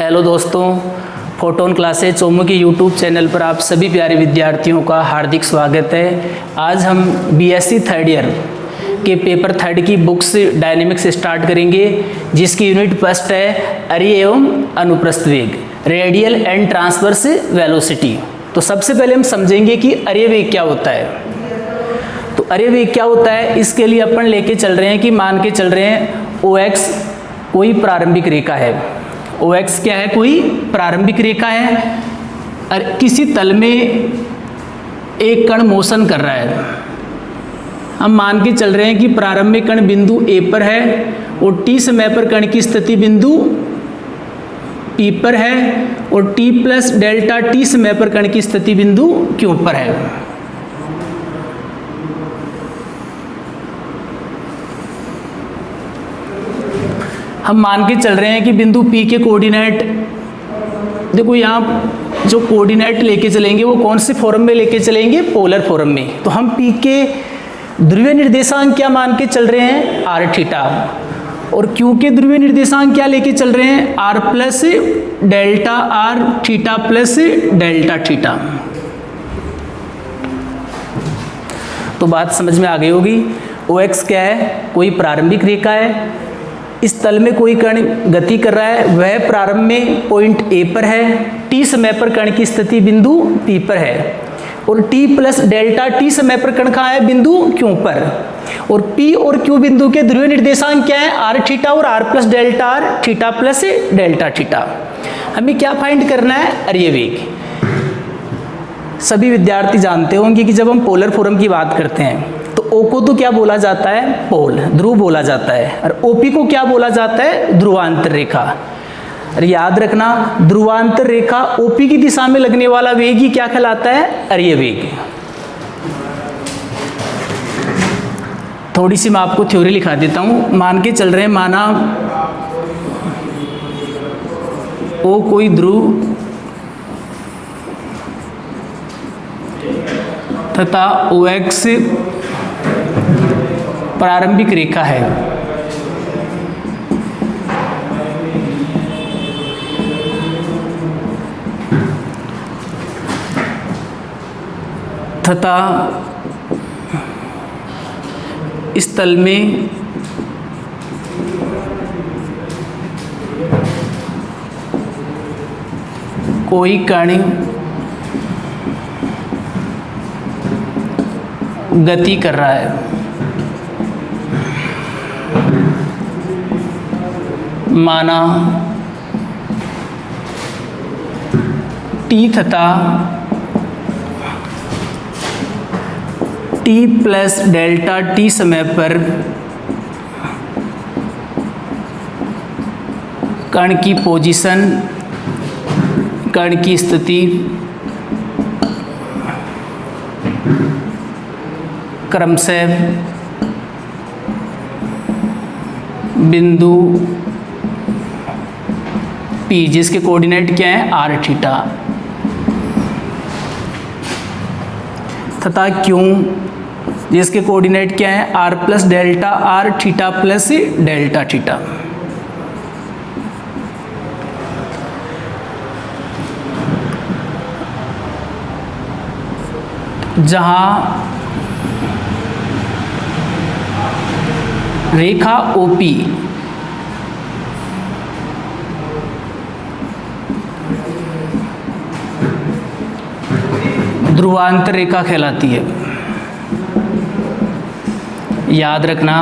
Hello दोस्तों, photon classes Chomu के YouTube channel पर आप सभी प्यारे विद्यार्थियों का हार्दिक स्वागत है। आज हम बीएससी थर्ड ईयर के पेपर थर्ड की बुक्स डायनेमिक्स स्टार्ट करेंगे, जिसकी यूनिट फर्स्ट है अरे एवं अनुप्रस्थ वेग, रेडियल एंड ट्रांसवर्स वेलोसिटी। तो सबसे पहले हम समझेंगे कि अरे वेग क्या होता है। तो अरे वेग क्या होता है, इसके लिए अपन लेके चल रहे हैं कि मान के चल रहे हैं OX कोई प्रारंभिक रेखा है। OX क्या है? कोई प्रारंभिक रेखा है और किसी तल में एक कण मोशन कर रहा है। हम मान के चल रहे हैं कि प्रारंभिक कण बिंदु A पर है और t समय पर कण की स्थिति बिंदु P पर है और t प्लस डेल्टा t समय पर कण की स्थिति बिंदु Q पर है। हम मान के चल रहे हैं कि बिंदु P के कोऑर्डिनेट, देखो यहाँ जो कोऑर्डिनेट लेके चलेंगे वो कौन से फॉर्म में लेके चलेंगे? पोलर फॉर्म में। तो हम P के ध्रुवीय निर्देशांक क्या मान के चल रहे हैं? r theta. और Q के ध्रुवीय निर्देशांक क्या लेके चल रहे हैं? r plus delta r theta plus delta theta. तो बात समझ में आ गई होगी। OX क्या है? कोई प्रारंभिक रेखा है। इस तल में कोई कण गति कर रहा है, वह प्रारंभ में पॉइंट A पर है, t समय पर कण की स्थिति बिंदु P पर है और t प्लस डेल्टा t समय पर कण कहाँ है? बिंदु Q पर। और P और Q बिंदु के ध्रुवीय निर्देशांक क्या है? r थीटा और r plus delta r theta plus delta theta. हमें क्या फाइंड करना है? अरे वेग। सभी विद्यार्थी जानते होंगे कि जब हम पोलर फॉर्म की बात करते हैं तो O को तो क्या बोला जाता है? पोल, ध्रुव बोला जाता है। और OP को क्या बोला जाता है? ध्रुवांतर रेखा। और याद रखना, ध्रुवांतर रेखा OP की दिशा में लगने वाला वेग ही क्या कहलाता है? अरे वेग। थोड़ी सी मैं आपको थ्योरी लिखा देता हूं। मान के चल रहे हैं, माना O कोई ध्रुव तथा OX प्रारंभिक रेखा है। तथा इस तल में कोई कण गति कर रहा है। माना t तथा t प्लस डेल्टा t समय पर कण की पोजीशन, कण की स्थिति क्रमशः बिंदु P, जिसके कोऑर्डिनेट क्या है? r थीटा, तथा Q जिसके कोऑर्डिनेट क्या है? r plus delta r theta plus delta theta. जहां रेखा OP ध्रुवांतर रेखा कहलाती है। याद रखना,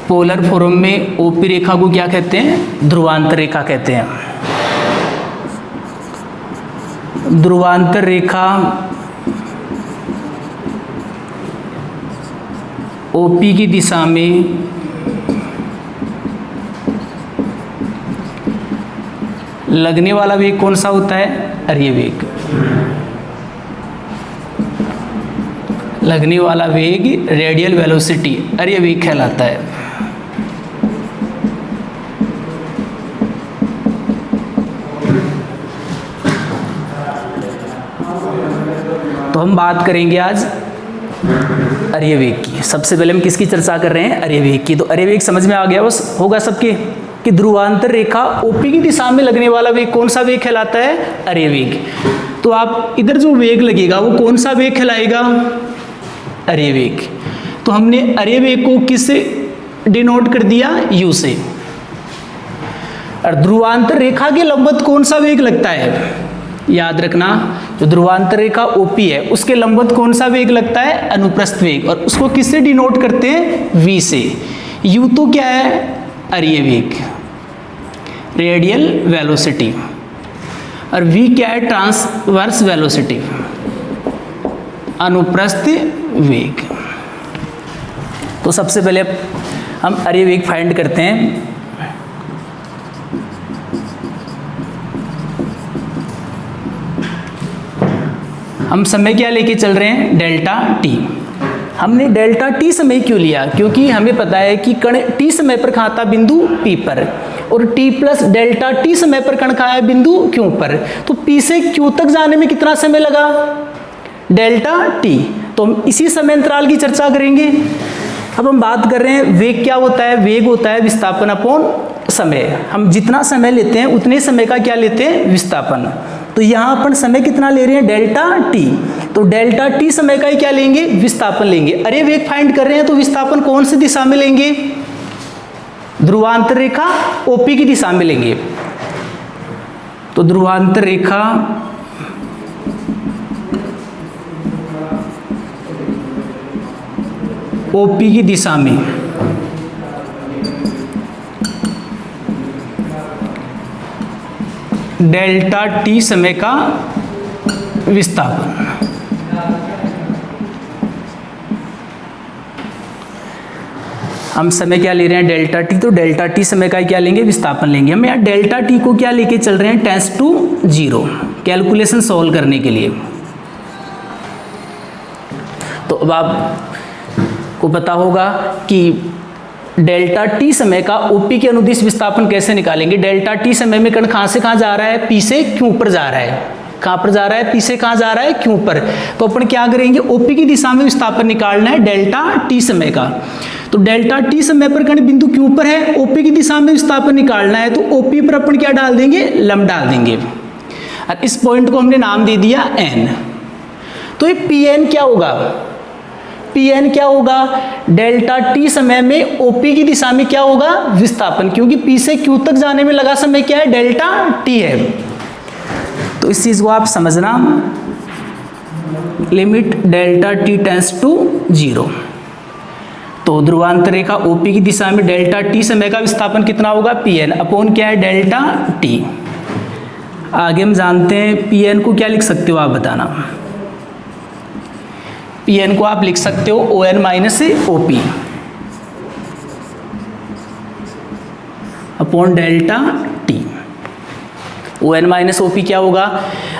पोलर फॉर्म में OP रेखा को क्या कहते हैं? ध्रुवांतर रेखा कहते हैं। ध्रुवांतर रेखा OP की दिशा में लगने वाला वेग कौन सा होता है? अरे वेग। लगने वाला वेग रेडियल वेलोसिटी, अरे वेग कहलाता है। तो हम बात करेंगे आज अरेवेग की। सबसे पहले हम किसकी चर्चा कर रहे हैं? अरेवेग की। तो अरेवेग समझ में आ गया बस होगा सबके कि ध्रुवांतर रेखा ओपी की दिशा में लगने वाला वेग कौन सा वेग कहलाता है? अरेवेग। तो आप इधर जो वेग लगेगा वो कौन सा वेग कहलाएगा? अरेवेग। तो हमने अरेवेग को किससे डिनोट कर दिया? यू से। और ध्रुवांतर रेखा के लंबवत कौन सा वेग लगता है? याद रखना, जो ध्रुवांतर रेखा ओपी है उसके लंबवत कौन सा वेग लगता है? अनुप्रस्थ वेग। और उसको किससे डिनोट करते हैं? वी से। यू तो क्या है? अरेवेग, रेडियल वेलोसिटी। और वी क्या है? ट्रांसवर्स वेलोसिटी, अनुप्रस्थ वेग। तो सबसे पहले हम अरेवेग फाइंड करते हैं। हम समय क्या लेके चल रहे हैं? Delta T. हमने डेल्टा टी समय क्यों लिया? क्योंकि हमें पता है कि कण टी समय पर कहाँ था? बिंदु पी पर। और टी प्लस डेल्टा टी समय पर कण कहाँ है? बिंदु क्यू पर। तो पी से क्यू तक जाने में कितना समय लगा? Delta T. तो हम इसी समय अंतराल की चर्चा करेंगे। अब हम बात कर रहे हैं वेग क्या होता है? वेग होता है विस्थापन अपॉन समय। हम जितना समय लेते हैं उतने समय का क्या लेते हैं? विस्थापन। तो यहाँ अपन समय कितना ले रहे हैं? Delta T. तो डेल्टा टी समय का ही क्या लेंगे? विस्थापन लेंगे। अरे वेग फाइंड कर रहे हैं तो विस्थापन कौन सी दिशा में लेंगे? ध्रुवांतर रेखा ओपी की दिशा में लेंगे। तो ध्रुवांतर रेखा ओपी की दिशा में डेल्टा टी समय का विस्थापन। हम समय क्या ले रहे हैं? Delta T. तो डेल्टा टी समय का क्या लेंगे? विस्थापन लेंगे। हम यहाँ डेल्टा टी को क्या लेके चल रहे हैं? टेंस टू 0 कैलकुलेशन सॉल्व करने के लिए। तो अब आपको पता होगा कि डेल्टा टी समय का ओपी के अनुदिश विस्थापन कैसे निकालेंगे? डेल्टा टी समय में कण कहाँ से कहाँ जा रहा है? पी से क्यू पर जा रहा है। कहाँ पर जा रहा है? पी से कहाँ जा रहा है? क्यू पर। तो अपन क्या करेंगे? ओपी की दिशा में विस्थापन निकालना है डेल्टा टी समय का। तो डेल्टा टी समय पर कण बिंदु क्यू पर है, ओपी की दिशा में विस्थापन निकालना है, तो ओपी पर अपन क्या डाल देंगे? लंब डाल देंगे। और इस पॉइंट को हमने नाम दे दिया एन। तो ये पी एन क्या होगा? पी एन क्या होगा? डेल्टा टी समय में ओपी की दिशा में क्या होगा? विस्थापन। क्योंकि पी से क्यू तक जाने में लगा समय क्या है? डेल्टा टी है। तो इस चीज को आप समझना, limit delta T tends to 0। तो ध्रुवांतर रेखा ओपी की दिशा में डेल्टा टी समय का विस्थापन कितना होगा? पी एन अपॉन क्या है? Delta T. आगे हम जानते हैं पी एन को क्या लिख सकते हो आप बताना। पी एन को आप लिख सकते हो O N minus O P upon delta t. O N minus O P क्या होगा?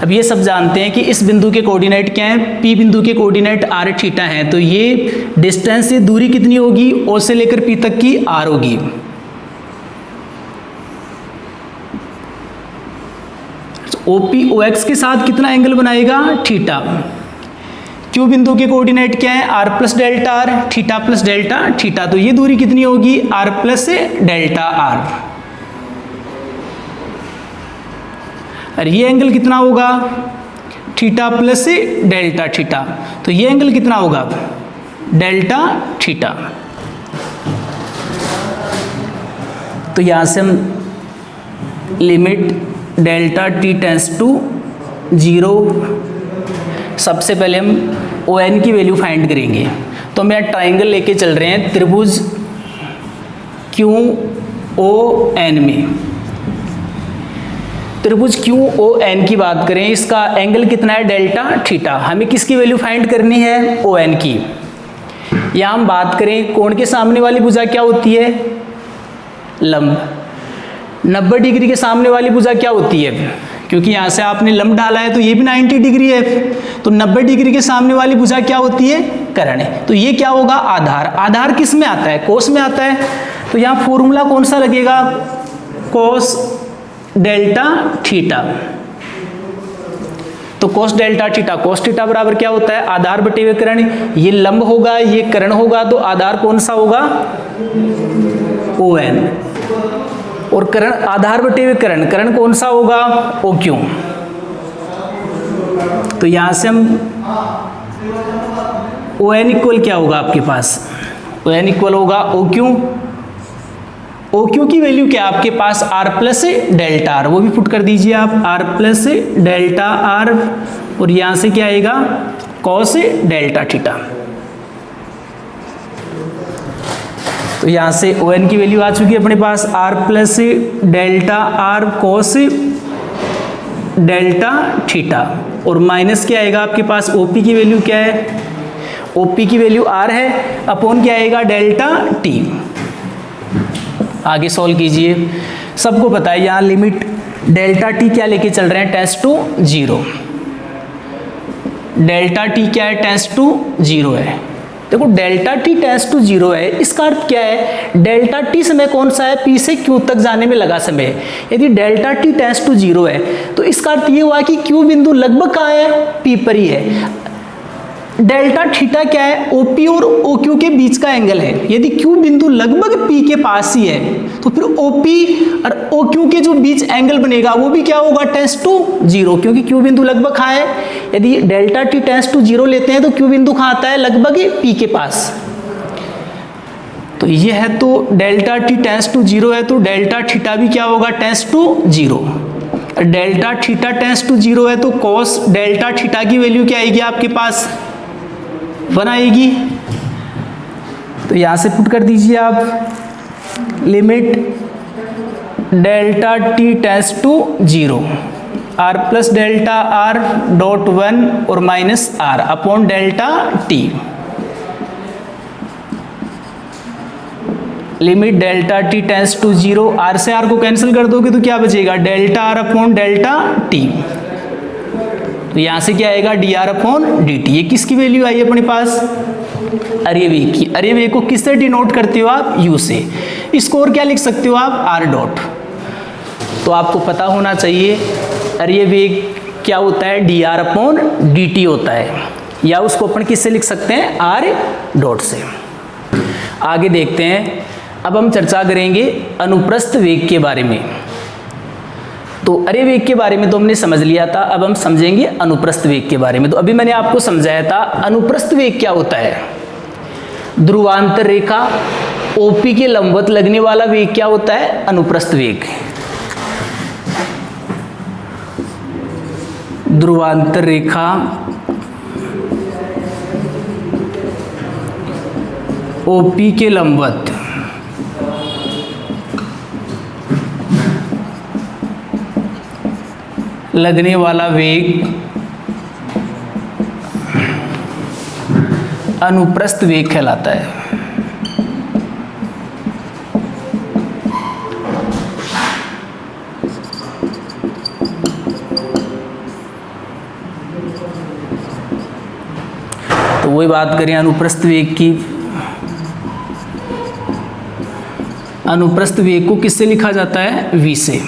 अब ये सब जानते हैं कि इस बिंदु के कोऑर्डिनेट क्या हैं? पी बिंदु के कोऑर्डिनेट आर थीटा हैं। तो ये डिस्टेंस से दूरी कितनी होगी? ओ से लेकर पी तक की आर होगी। ओ पी ओ एक्स के साथ कितना एंगल बनाएगा? थीटा। क्यू बिंदु के कोऑर्डिनेट क्या है? Are plus delta r, theta plus delta theta. तो ये दूरी कितनी होगी? R plus delta r. और ये एंगल कितना होगा? Theta plus delta theta. तो ये एंगल कितना होगा? Delta theta. तो यहां से हम limit delta T tends to 0, सबसे पहले हम ओ एन की वैल्यू फाइंड करेंगे। तो हम यहाँ ट्राइंगल लेके चल रहे हैं त्रिभुज क्यू ओ एन में। त्रिभुज क्यू ओ एन की बात करें, इसका एंगल कितना है? Delta theta. हमें किसकी वैल्यू फाइंड करनी है? ओ एन की। यहाँ हम बात करें कोण के सामने वाली भुजा क्या होती है? लंब। 90 डिग्री के सामने वाली भुजा क्या होती है? क्योंकि यहाँ से आपने लंब डाला है तो ये भी 90 डिग्री है। तो 90 डिग्री के सामने वाली भुजा क्या होती है? कर्ण। तो ये क्या होगा? आधार। आधार किस में आता है? कोस में आता है। तो यहाँ फॉर्मूला कौन सा लगेगा? कोस डेल्टा थीटा। तो cos delta theta, cos theta बराबर क्या होता है, आधार बटे विकर्ण। ये लंब होगा, ये कर्ण होगा, तो आधार कौन सा होगा, ON, और कर्ण आधार बटे विकर्ण, कर्ण कौन सा होगा, OQ। तो यहां से हम ON इक्वल क्या होगा आपके पास, ON इक्वल होगा OQ। OQ की वैल्यू क्या है आपके पास, R प्लस डेल्टा R, वो भी पुट कर दीजिए आप, R प्लस डेल्टा R, और यहां से क्या आएगा, cos डेल्टा थीटा। तो यहां से ON की वैल्यू आ चुकी है अपने पास, R plus delta R cos delta theta, और माइनस क्या आएगा आपके पास, OP की वैल्यू क्या है, OP की वैल्यू R है, अपॉन क्या आएगा, डेल्टा T। आगे सॉल्व कीजिए। सबको पता है यहाँ लिमिट डेल्टा टी क्या लेके चल रहे हैं, टेंस टू 0। डेल्टा टी क्या है, टेंस टू 0 है। देखो डेल्टा टी टेंस टू 0 है, इसका अर्थ क्या है, डेल्टा टी समय कौन सा है, पी से क्यू तक जाने में लगा समय। यदि डेल्टा टी टेंस टू 0 है तो इसका अर्थ ये हुआ कि क्यू बिंदु लगभग कहाँ है, पी पर ही है। डेल्टा थीटा क्या है, OP और OQ के बीच का एंगल है। यदि Q बिंदु लगभग P के पास ही है तो फिर OP और OQ के जो बीच एंगल बनेगा वो भी क्या होगा, टेंस टू 0, क्योंकि Q बिंदु लगभग कहाँ है। यदि डेल्टा T टेंस टू 0 लेते हैं तो Q बिंदु कहाँ आता है, लगभग P के पास। तो ये है, तो डेल्टा T टेंस टू 0 है तो डेल्टा थीटा भी क्या होगा, tends to 0। Delta theta tends to 0 है तो cos डेल्टा थीटा की वैल्यू क्या आएगी आपके पास, 1 आएगी। तो यहां से पुट कर दीजिए आप, limit delta T tends to 0, R plus delta R dot 1 और minus R upon delta T. Limit delta T tends to 0, R से R को कैंसिल कर दोगे तो क्या बचेगा, delta R upon delta T. तो यहां से क्या आएगा, dr अपॉन dt। ये किसकी वैल्यू आई अपने पास, अरेवेग की। अरेवेग को किससे डिनोट करते हो आप, u से। इसको और क्या लिख सकते हो आप, r डॉट। तो आपको पता होना चाहिए अरेवेग क्या होता है, dr अपॉन dt होता है, या उसको अपन किससे लिख सकते हैं, r डॉट से। आगे देखते हैं, अब हम चर्चा करेंगे अनुप्रस्थ वेग के बारे में। तो अरेवेग के बारे में तो हमने समझ लिया था, अब हम समझेंगे अनुप्रस्थ वेग के बारे में। तो अभी मैंने आपको समझाया था अनुप्रस्थ वेग क्या होता है, ध्रुवांतर रेखा OP के लंबवत लगने वाला वेग क्या होता है, अनुप्रस्थ वेग। ध्रुवांतर रेखा OP के लंबवत लगने वाला वेग अनुप्रस्थ वेग कहलाता है। तो वही बात करें अनुप्रस्थ वेग की, अनुप्रस्थ वेग को किससे लिखा जाता है, v से।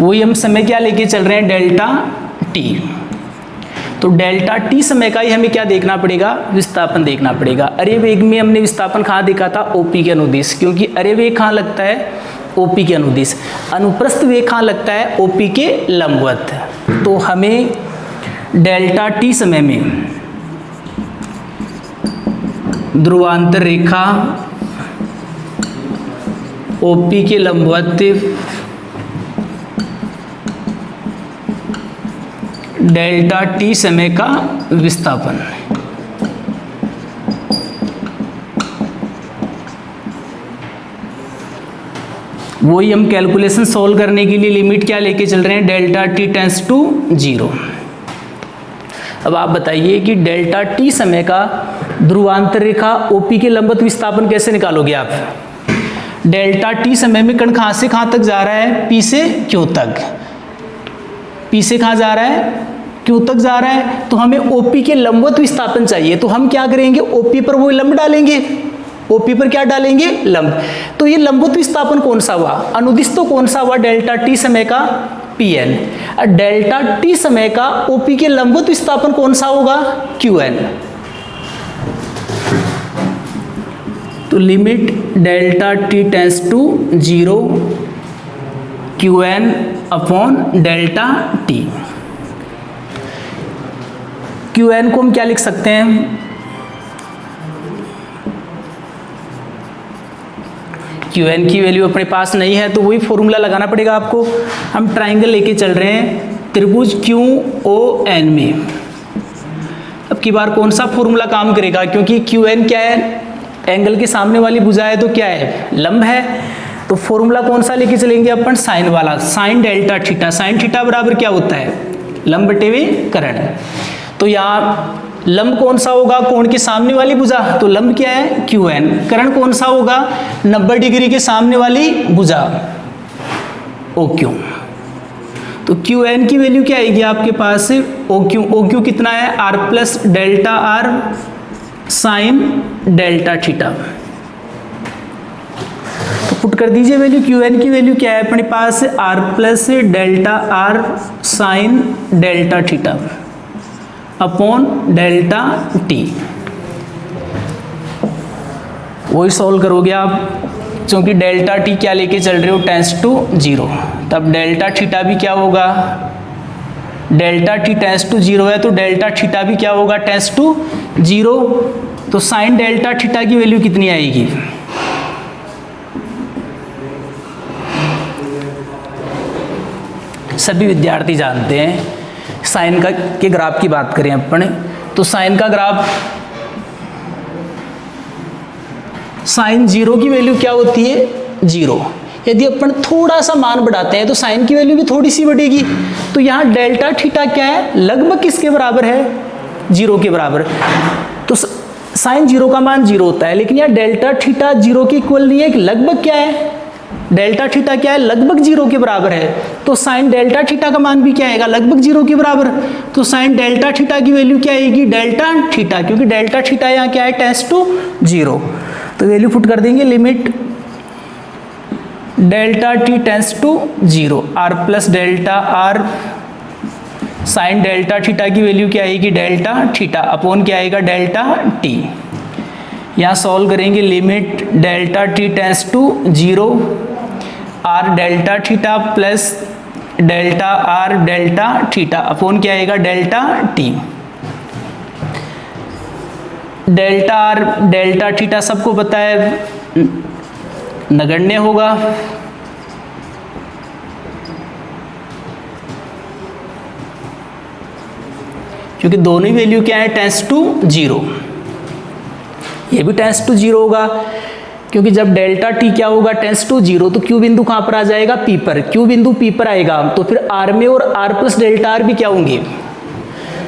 वही हम समय क्या लेके चल रहे हैं, डेल्टा टी। तो डेल्टा टी समय का ही हमें क्या देखना पड़ेगा, विस्थापन देखना पड़ेगा। अरेवेग में हमने विस्थापन कहाँ देखा था, OP के अनुदिश, क्योंकि अरेवेग कहाँ लगता है, OP के अनुदिश। अनुप्रस्थ वेग कहाँ लगता है, OP के लंबवत। तो हमें डेल्टा टी समय में ध्रुवांतर रेखा OP के लंबवत डेल्टा टी समय का विस्थापन, वही हम कैलकुलेशन सोल्व करने के लिए लिमिट क्या लेके चल रहे हैं, डेल्टा टी टेंस टू 0। अब आप बताइए कि डेल्टा टी समय का ध्रुवांतर रेखा OP के लंबवत विस्थापन कैसे निकालोगे आप। डेल्टा टी समय में कण कहाँ से कहाँ तक जा रहा है, P से Q तक। P से कहाँ जा रहा है, Q तक जा रहा है। तो हमें OP के लंबवत विस्थापन चाहिए, तो हम क्या करेंगे, OP पर वो लंब डालेंगे। OP पर क्या डालेंगे, लंब। तो ये लंबवत विस्थापन कौन सा हुआ, अनुदिश तो कौन सा हुआ, डेल्टा टी समय का पी एन। डेल्टा टी समय का ओपी के लंबवत विस्थापन कौन सा होगा? Q N. तो limit delta T tends to 0 Q N upon delta T. Q N को हम क्या लिख सकते हैं? क्यू एन की वैल्यू अपने पास नहीं है तो वही फॉर्मूला लगाना पड़ेगा आपको। हम ट्राइंगल लेके चल रहे हैं त्रिभुज क्यू ओ एन में। अब की बार कौन सा फॉर्मूला काम करेगा? क्योंकि क्यू एन क्या है? एंगल के सामने वाली भुजा है तो क्या है? लंब है। तो फॉर्मूला कौन सा लेके चलेंगे अपन? साइन वाला, sign delta theta. Sine theta बराबर क्या होता है? लंब बटे में करण। तो यहाँ लंब कौन सा होगा? कोण के सामने वाली भुजा, तो लंब क्या है? Q N. करण कौन सा होगा? 90 डिग्री के सामने वाली भुजा, ओ क्यू। तो क्यू एन की वैल्यू क्या आएगी आपके पास? O Q. ओ क्यू कितना है? Are plus delta R sine delta theta. तो पुट कर दीजिए वैल्यू। क्यू एन की वैल्यू क्या है अपने पास? R plus delta R sine delta theta upon delta T. वही सॉल्व करोगे आप, क्योंकि डेल्टा टी क्या लेके चल रहे हो? Tends to 0। तब डेल्टा थीटा भी क्या होगा? डेल्टा टी टेंस टू 0 है तो डेल्टा थीटा भी क्या होगा? Tends to 0। तो साइन डेल्टा थीटा की वैल्यू कितनी आएगी? सभी विद्यार्थी जानते हैं। साइन का के ग्राफ की बात करें अपन, तो साइन का ग्राफ, साइन 0 की वैल्यू क्या होती है? 0। यदि अपन थोड़ा सा मान बढ़ाते हैं तो साइन की वैल्यू भी थोड़ी सी बढ़ेगी। तो यहाँ डेल्टा थीटा क्या है? लगभग किसके बराबर है? 0 के बराबर। तो साइन 0 का मान 0 होता है, लेकिन यहाँ डेल्टा थीटा 0 के इक्वल नहीं है। लगभग क्या है? डेल्टा थीटा क्या है? लगभग 0 के बराबर है। तो साइन डेल्टा थीटा का मान भी क्या आएगा? लगभग 0 के बराबर। तो साइन डेल्टा थीटा की वैल्यू क्या आएगी? डेल्टा थीटा, क्योंकि डेल्टा थीटा यहाँ क्या है? Tends to 0। तो वैल्यू पुट कर देंगे limit delta T tends to 0 R plus delta R sine delta theta की वैल्यू क्या आएगी? डेल्टा थीटा अपॉन क्या आएगा? Delta T. यहाँ सॉल्व करेंगे limit delta T tends to 0 R delta theta plus delta R delta theta upon क्या आएगा? Delta T. Delta R delta theta सबको पता है नगण्य होगा, क्योंकि दोनों ही वैल्यू क्या है? Tends to 0। ये भी टेंस टू 0 होगा, क्योंकि जब डेल्टा टी क्या होगा? टेंस टू 0, तो क्यू बिंदु कहां पर आ जाएगा? पी पर। क्यू बिंदु पी पर आएगा तो फिर आर में और आर प्लस डेल्टा आर भी क्या होंगे?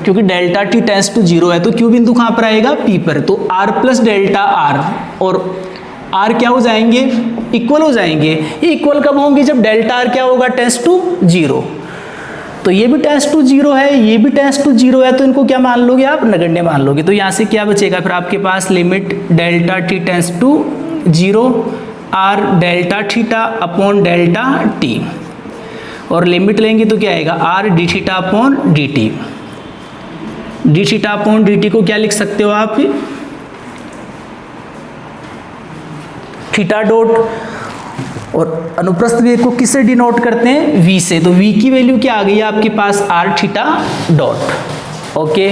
क्योंकि डेल्टा टी टेंस टू 0 है तो क्यू बिंदु कहां पर आएगा? पी पर। तो आर प्लस डेल्टा आर और आर क्या हो जाएंगे? इक्वल हो जाएंगे। ये इक्वल कब होंगे? जब डेल्टा आर क्या होगा? Tends to 0। तो ये भी टेंस टू 0 है, ये भी टेंस टू 0 है, तो इनको क्या मान लोगे आप? नगण्य मान लोगे। तो यहाँ से क्या बचेगा फिर आपके पास? Limit delta T tends to 0 R delta theta upon delta T, और लिमिट लेंगे तो क्या आएगा? R D theta upon D T. D theta upon D T को क्या लिख सकते हो आप? थीटा डॉट, और अनुप्रस्थ वेग को किससे डिनोट करते हैं? v से। तो v की वैल्यू क्या आ गई है आपके पास? R theta dot. ओके।